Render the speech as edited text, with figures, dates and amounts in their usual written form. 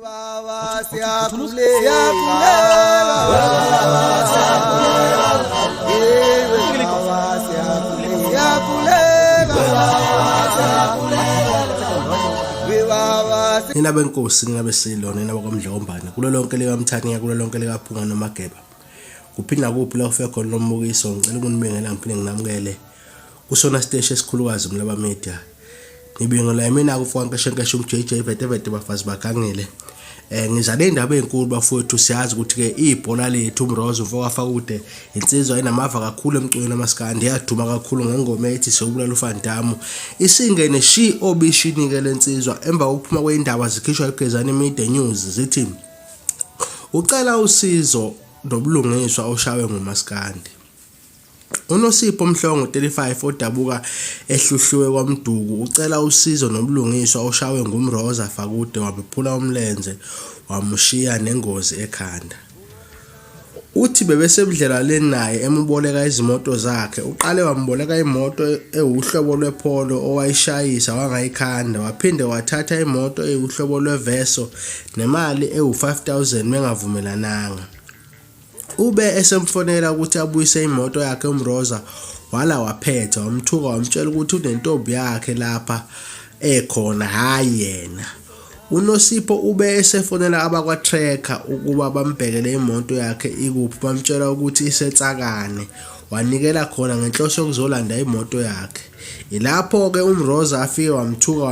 Nina benkosi nina besilo nina bakwamdlombane kulo lonke lika Mthaniya kulo lonke lika Phunga noMageba kuphinda kuphi la ufika khona nombukiso ngicela ukunibengela ngiphinde nginamukele kusona stage esikhulukazi mlaba media ngibingelela mina kufanele shenkeshe uJJ vete bafazi bakhangele ngizale indaba ezinkulu bafowethu siyazi ukuthi ke ibhola lethu uMroza ufaka kude insizwa inamava kakhulu emcuweni namaskandi yaduma kakhulu ngengoma ethi sokubulala uFandamu isingene shi obishini ke lensizwa emva kokuphuma kweindaba zikhishwa eGezani Media News zithi ucela usizo nobulungiswa oshawe ngumaskandi uNosipho Mhlongo 35 odabuka ehluhluwe kwaMduku ucela usizo nobulungiswa oshawe nguMroza Fakude wabephula umlenze wamushiya nengozi ekhanda uthi bebesemdlelaleni naye emuboleka izimoto zakhe uqale wamboleka imoto ewuhlobo lwePolo owayishayisa wangayikhanda waphinde wathatha imoto ewuhlobo lweVeso nemali ewu5000 bengavumelananga ube esemfonela ukuthi abuyise imoto yakhe uMroza wala waphetha wamthuka wamtshela ukuthi unentombi yakhe lapha ekhona hayi yena uNosipho ube esefonela abakwa Tracker ukuba bambhekele imoto yakhe ikuphi bamtshela ukuthi isetsakane wanikela khona ngenhloso yokuzolanda imoto yakhe ilapho ke uMroza afike wamthuka